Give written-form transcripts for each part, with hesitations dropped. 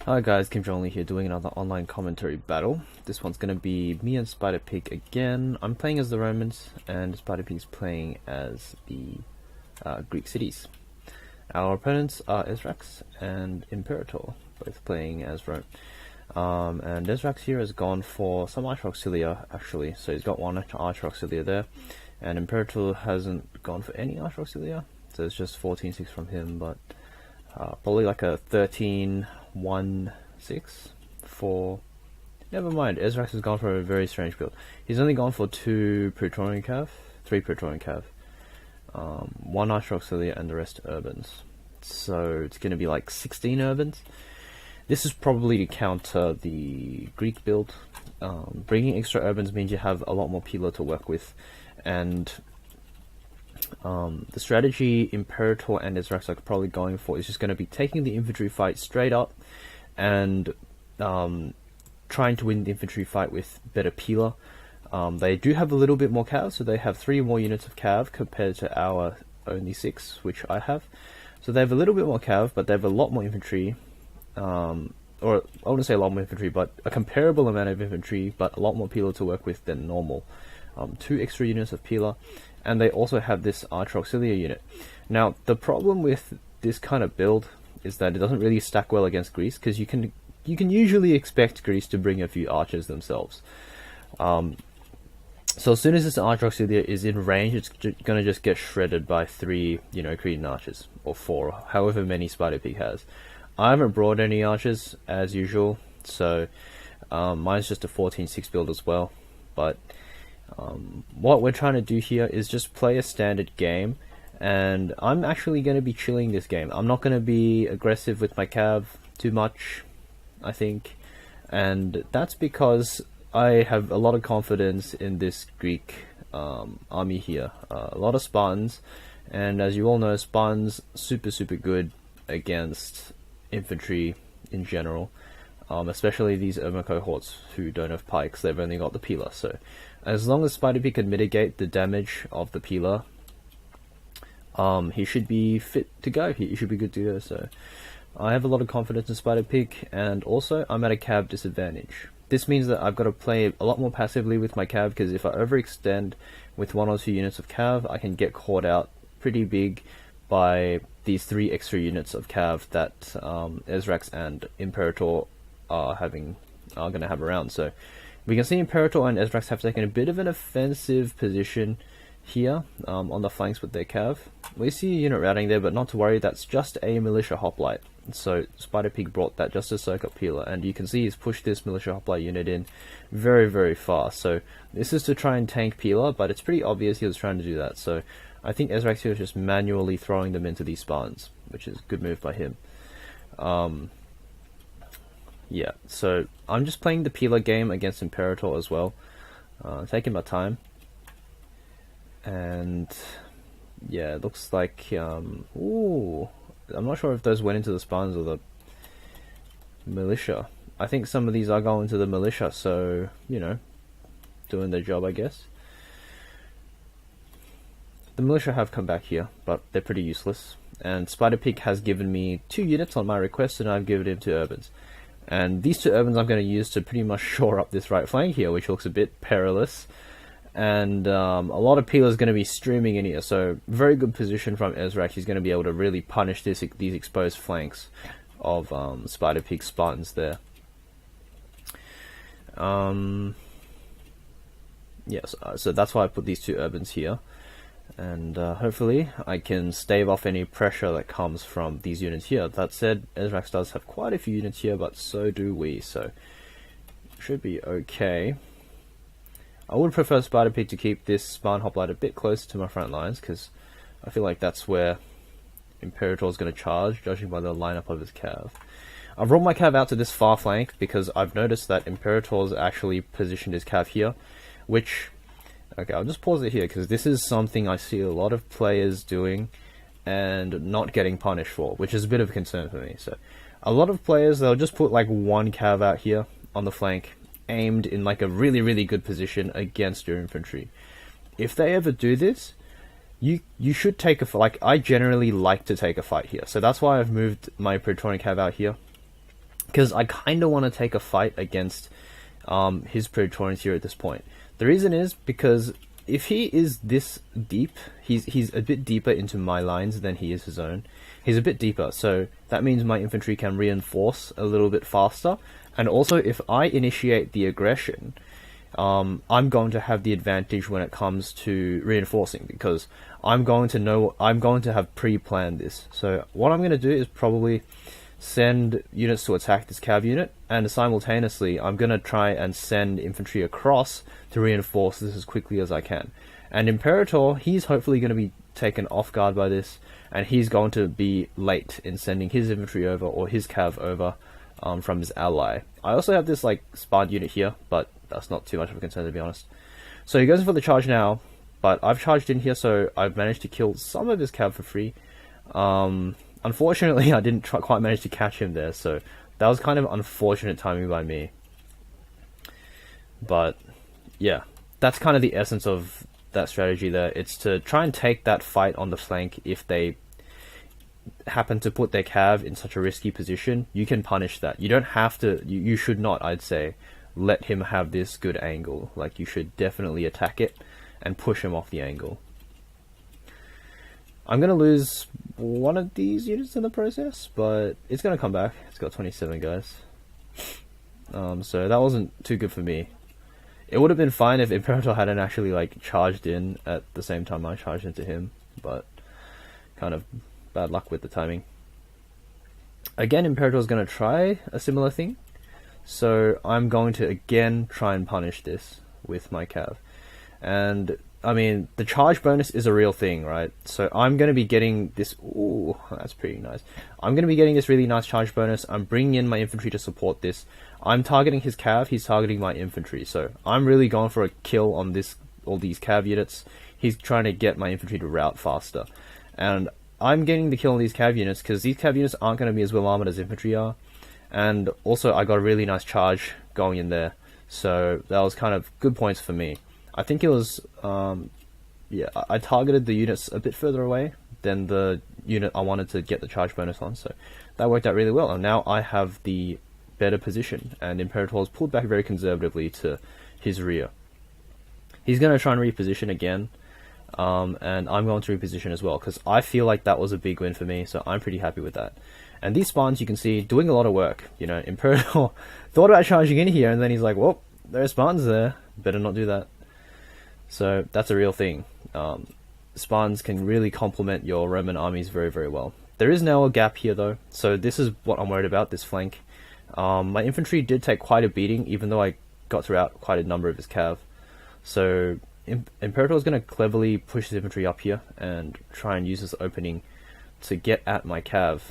Hi guys, JongLi here doing another online commentary battle. This one's gonna be me and Spider-Pig again. I'm playing as the Romans and Spider-Pig's playing as the Greek cities. Our opponents are Esrax and Imperator, both playing as Rome. And Esrax here has gone for some Archer Auxilia actually, so he's got one Archer Auxilia there. And Imperator hasn't gone for any Archer Auxilia, so it's just 14-6 from him, but probably like a 13-1-6 for... Never mind, Esrax has gone for a very strange build. He's only gone for 2 Praetorian Cav, 3 Praetorian Cav, 1 Archer Auxilia and the rest Urbans. So it's going to be like 16 Urbans. This is probably to counter the Greek build. Bringing extra Urbans means you have a lot more Pila to work with, and the strategy Imperator and Esrax are probably going for is just going to be taking the infantry fight straight up and trying to win the infantry fight with better Pila. They do have a little bit more cav, so they have 3 more units of cav compared to our only 6, which I have. So they have a little bit more cav, but they have a lot more infantry. Or I wouldn't say a lot more infantry, but a comparable amount of infantry, but a lot more Pila to work with than normal. 2 extra units of Pila, and they also have this Archer Auxilia unit. Now, the problem with this kind of build is that it doesn't really stack well against Greece, because you can usually expect Greece to bring a few archers themselves. So as soon as this Archer Auxilia is in range, it's going to just get shredded by 3, Cretan archers, or 4, however many Spider-Pig has. I haven't brought any archers, as usual, so mine's just a 14-6 build as well, but what we're trying to do here is just play a standard game, and I'm actually going to be chilling this game. I'm not going to be aggressive with my cav too much, I think, and that's because I have a lot of confidence in this Greek army here. A lot of Spartans, and as you all know, Spartans super good against infantry in general, especially these Urban cohorts who don't have pikes. They've only got the Pila, so as long as Spider-Pig can mitigate the damage of the Pila, he should be fit to go. He should be good to go. So I have a lot of confidence in Spider-Pig, and also I'm at a cav disadvantage. This means that I've got to play a lot more passively with my cav, because if I overextend with 1 or 2 units of cav, I can get caught out pretty big by these 3 extra units of cav that Esrax and Imperator are going to have around. So we can see Imperator and Esrax have taken a bit of an offensive position here on the flanks with their cav. We see a unit routing there, but not to worry, that's just a militia hoplite. So Spider-Pig brought that just to soak up Pila, and you can see he's pushed this militia hoplite unit in very fast. So this is to try and tank Pila, but it's pretty obvious he was trying to do that. So I think Esrax here is just manually throwing them into these Spartans, which is a good move by him. Yeah, so I'm just playing the Pila game against Imperator as well, taking my time. And yeah, it looks like ooh, I'm not sure if those went into the Spartans or the militia. I think some of these are going to the militia, so doing their job, I guess. The militia have come back here, but they're pretty useless. And Spider-Pig has given me 2 units on my request, and I've given him 2 Urbans. And these 2 Urbans I'm going to use to pretty much shore up this right flank here, which looks a bit perilous. And a lot of Pila is going to be streaming in here, so very good position from Esrax. He's going to be able to really punish these exposed flanks of Spider-Pig Spartans there. Yes, so that's why I put these 2 Urbans here. And hopefully I can stave off any pressure that comes from these units here. That said, Esrax does have quite a few units here, but so do we, so should be okay. I would prefer Spider-Pig to keep this Spartan hoplite a bit closer to my front lines, because I feel like that's where Imperator is going to charge, judging by the lineup of his cav. I've rolled my cav out to this far flank because I've noticed that Imperator's actually positioned his cav here, which... Okay, I'll just pause it here, because this is something I see a lot of players doing and not getting punished for, which is a bit of a concern for me. So, a lot of players, they'll just put like 1 cav out here on the flank, aimed in like a really good position against your infantry. If they ever do this, you should take a... Like, I generally like to take a fight here, so that's why I've moved my Praetorian cav out here. because I kind of want to take a fight against his Praetorians here at this point. The reason is because if he is this deep, he's a bit deeper into my lines than he is his own. He's a bit deeper, so that means my infantry can reinforce a little bit faster. And also, if I initiate the aggression, I'm going to have the advantage when it comes to reinforcing, because I'm going to have pre-planned this. So what I'm going to do is probably send units to attack this cav unit, and simultaneously I'm going to try and send infantry across to reinforce this as quickly as I can. And Imperator, he's hopefully going to be taken off guard by this, and he's going to be late in sending his infantry over, or his cav over, from his ally. I also have this like Spartan unit here, but that's not too much of a concern, to be honest. So he goes in for the charge now, but I've charged in here, so I've managed to kill some of his cav for free. Unfortunately, I didn't quite manage to catch him there, so that was kind of unfortunate timing by me. But yeah, that's kind of the essence of that strategy there. It's to try and take that fight on the flank. If they happen to put their cav in such a risky position, you can punish that. You don't have to, you should not, I'd say, let him have this good angle. Like, you should definitely attack it and push him off the angle. I'm going to lose one of these units in the process, but it's going to come back. It's got 27 guys. So that wasn't too good for me. It would have been fine if Imperator hadn't actually like charged in at the same time I charged into him, but kind of bad luck with the timing. Again, Imperator is going to try a similar thing, so I'm going to again try and punish this with my cav. And I mean, the charge bonus is a real thing, right? So I'm going to be getting this. Ooh, that's pretty nice. I'm going to be getting this really nice charge bonus. I'm bringing in my infantry to support this. I'm targeting his cav, he's targeting my infantry. So I'm really going for a kill on all these cav units. He's trying to get my infantry to route faster. And I'm getting the kill on these cav units because these cav units aren't going to be as well armored as infantry are. And also, I got a really nice charge going in there. So that was kind of good points for me. I think it was, yeah, I targeted the units a bit further away than the unit I wanted to get the charge bonus on, so that worked out really well. And now I have the better position, and Imperator has pulled back very conservatively to his rear. He's going to try and reposition again, and I'm going to reposition as well, because I feel like that was a big win for me, so I'm pretty happy with that. And these spawns, you can see, doing a lot of work. You know, Imperator thought about charging in here, and then he's like, well, there are spawns there, better not do that. So that's a real thing. Spawns can really complement your Roman armies very, very well. There is now a gap here though, so this is what I'm worried about, this flank. My infantry did take quite a beating, even though I got throughout quite a number of his cav. So Imperator is going to cleverly push his infantry up here and try and use this opening to get at my cav,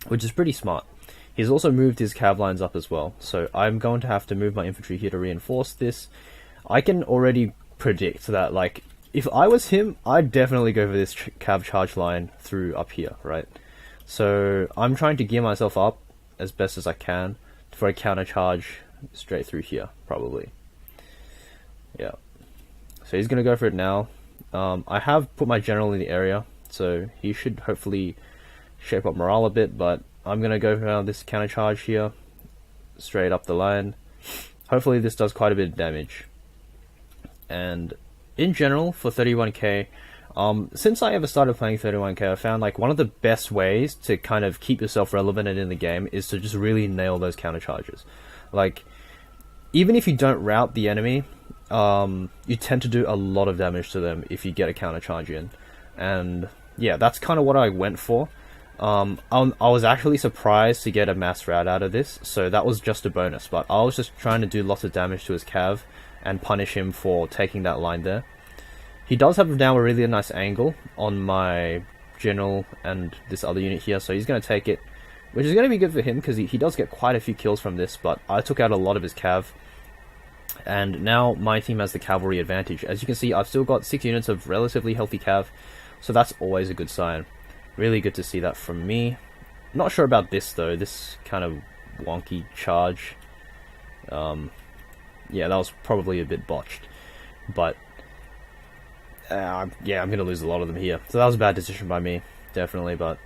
which is pretty smart. He's also moved his cav lines up as well, so I'm going to have to move my infantry here to reinforce this. I can already predict that, like, if I was him, I'd definitely go for this cav charge line through up here, right? So I'm trying to gear myself up as best as I can for a counter charge straight through here, probably. Yeah. So he's going to go for it now. I have put my general in the area, so he should hopefully shape up morale a bit, but I'm going to go for this counter charge here, straight up the line. Hopefully this does quite a bit of damage. And in general, for 31k, since I ever started playing 31k, I found like one of the best ways to kind of keep yourself relevant and in the game is to just really nail those counter charges. Like, even if you don't rout the enemy, you tend to do a lot of damage to them if you get a counter charge in. And yeah, that's kind of what I went for. I was actually surprised to get a mass rout out of this, so that was just a bonus, but I was just trying to do lots of damage to his cav and punish him for taking that line there. He does have now a really nice angle on my general and this other unit here, so he's going to take it, which is going to be good for him because he does get quite a few kills from this, but I took out a lot of his cav, and now my team has the cavalry advantage. As you can see, I've still got 6 units of relatively healthy cav, so that's always a good sign. Really good to see that from me. Not sure about this though, this kind of wonky charge. Yeah, that was probably a bit botched, but yeah, I'm going to lose a lot of them here. So that was a bad decision by me, definitely, but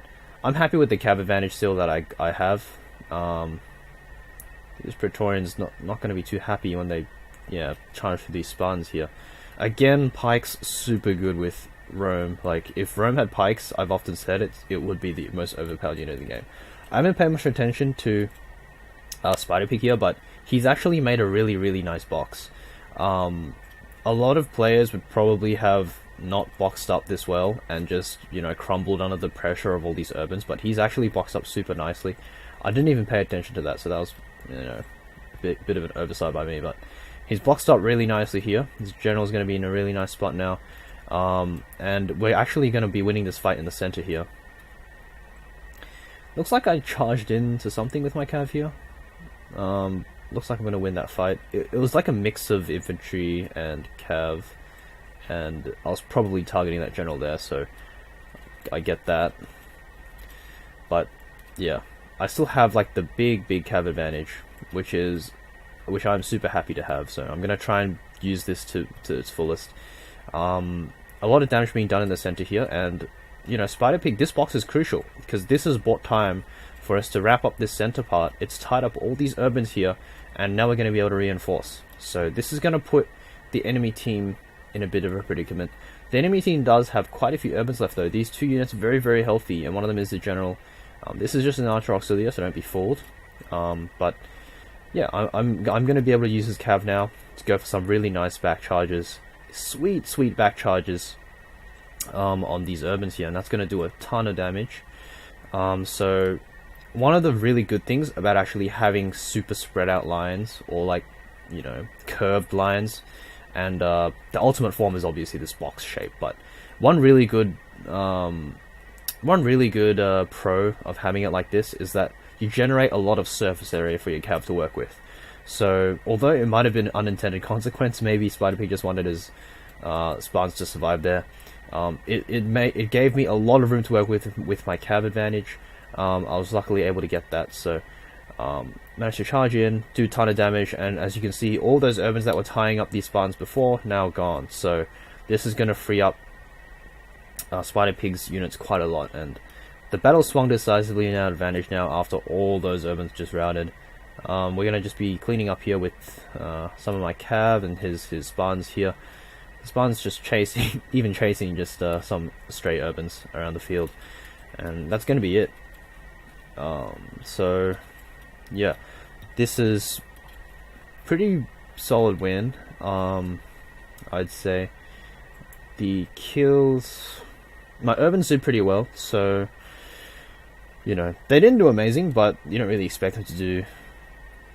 I'm happy with the cav advantage still that I have. This Praetorian's not going to be too happy when they, yeah, charge through these spawns here. Again, pikes super good with Rome. Like, if Rome had pikes, I've often said it would be the most overpowered unit in the game. I haven't paid much attention to Spider Pig here, but he's actually made a really, really nice box. A lot of players would probably have not boxed up this well and just, you know, crumbled under the pressure of all these urbans, but he's actually boxed up super nicely. I didn't even pay attention to that, so that was, you know, a bit of an oversight by me, but he's boxed up really nicely here. His general's going to be in a really nice spot now, and we're actually going to be winning this fight in the center here. Looks like I charged into something with my cav here. Looks like I'm going to win that fight. It was like a mix of infantry and cav, and I was probably targeting that general there, so I get that. But yeah, I still have like the big cav advantage, which I'm super happy to have. So I'm going to try and use this to its fullest. A lot of damage being done in the center here, and you know, Spider Pig, this box is crucial because this has bought time for us to wrap up this center part. It's tied up all these urbans here, and now we're going to be able to reinforce. So this is going to put the enemy team in a bit of a predicament. The enemy team does have quite a few urbans left though. These two units are very healthy, and one of them is the general. This is just an archer auxiliary, so don't be fooled. But yeah, I'm going to be able to use his cav now to go for some really nice back charges, sweet back charges on these urbans here, and that's going to do a ton of damage. So one of the really good things about actually having super spread out lines, or like, you know, curved lines, and the ultimate form is obviously this box shape, but one really good pro of having it like this is that you generate a lot of surface area for your cav to work with. So although it might have been an unintended consequence, maybe Spider Pig just wanted his spawns to survive there, it gave me a lot of room to work with my cav advantage. I was luckily able to get that, so managed to charge in, do a ton of damage, and as you can see, all those urbans that were tying up these spawns before, now gone. So this is going to free up Spider Pig's units quite a lot, and the battle swung decisively in our advantage now after all those urbans just routed. We're going to just be cleaning up here with some of my cav and his spawns here. The spawn's just chasing, even chasing just some stray urbans around the field, and that's going to be it. So yeah, this is pretty solid win. I'd say the kills, my urbans did pretty well, so you know, they didn't do amazing, but you don't really expect them to do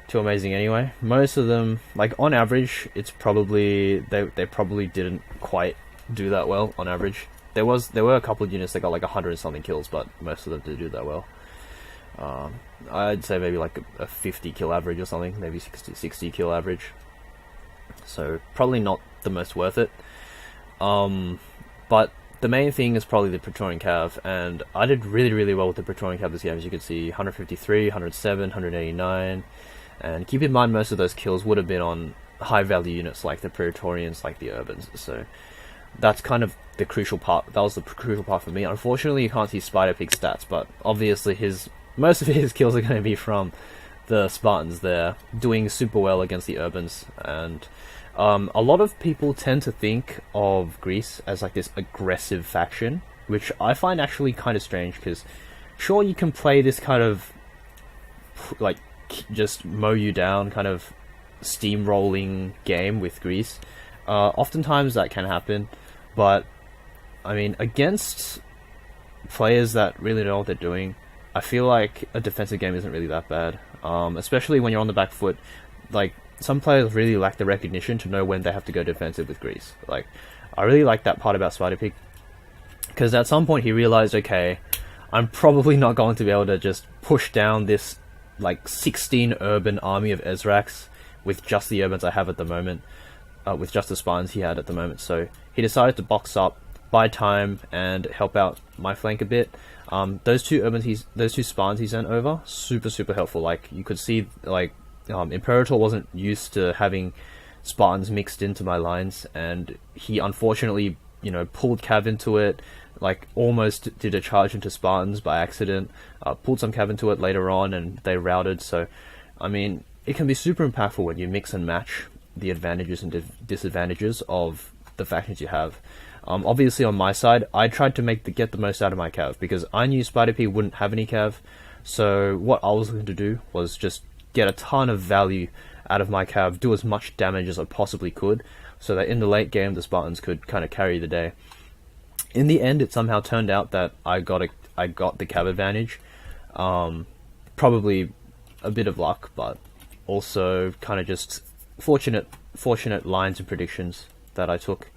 too amazing anyway. Most of them, like on average, it's probably they probably didn't quite do that well on average. There were a couple of units that got like 100 and something kills, but most of them didn't do that well. I'd say maybe like a 50 kill average or something, maybe 60 kill average. So probably not the most worth it. But the main thing is probably the Praetorian Cav, and I did really well with the Praetorian Cav this game, as you can see, 153, 107, 189, and keep in mind most of those kills would have been on high value units like the Praetorians, like the Urbans, so that's kind of the crucial part. That was the crucial part for me. Unfortunately, you can't see Spider Pig's stats, but obviously most of his kills are going to be from the Spartans there, doing super well against the Urbans, and a lot of people tend to think of Greece as like this aggressive faction, which I find actually kind of strange, because sure, you can play this kind of like just mow you down kind of steamrolling game with Greece. Oftentimes that can happen, but I mean, against players that really know what they're doing, I feel like a defensive game isn't really that bad, especially when you're on the back foot. Like, some players really lack the recognition to know when they have to go defensive with Greece. Like, I really like that part about Spider Pig, because at some point he realized, okay, I'm probably not going to be able to just push down this like 16 urban army of Esrax with just the urbans I have at the moment, with just the spawns he had at the moment. So he decided to box up, buy time, and help out my flank a bit. Those two spawns he sent over, super helpful. Like, you could see, like, Imperator wasn't used to having Spartans mixed into my lines, and he unfortunately you know, pulled Cav into it, like almost did a charge into Spartans by accident, pulled some Cav into it later on, and they routed. So, I mean, it can be super impactful when you mix and match the advantages and disadvantages of the factions you have. Obviously, on my side, I tried to get the most out of my Cav, because I knew Scipii wouldn't have any Cav. So what I was looking to do was just get a ton of value out of my Cav, do as much damage as I possibly could, so that in the late game the Spartans could kind of carry the day. In the end, it somehow turned out that I got the Cav advantage. Probably a bit of luck, but also kind of just fortunate lines and predictions that I took.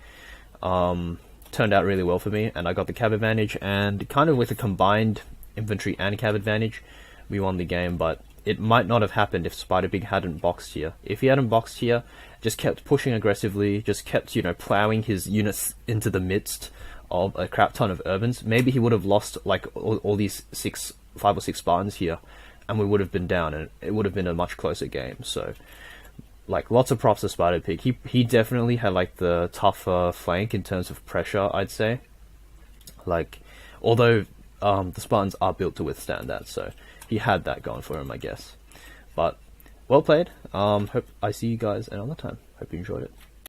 Turned out really well for me, and I got the Cav advantage, and kind of with a combined infantry and Cav advantage, we won the game. But it might not have happened if Scipii hadn't boxed here. If he hadn't boxed here, just kept pushing aggressively, just kept, you know, plowing his units into the midst of a crap ton of urbans, maybe he would have lost like all these 5 or 6 Spartans here, and we would have been down, and it would have been a much closer game. So, like, lots of props to Scipii. He definitely had like the tougher flank in terms of pressure, I'd say. Like, although the Spartans are built to withstand that, so he had that going for him, I guess. But well played. Hope I see you guys another time. Hope you enjoyed it.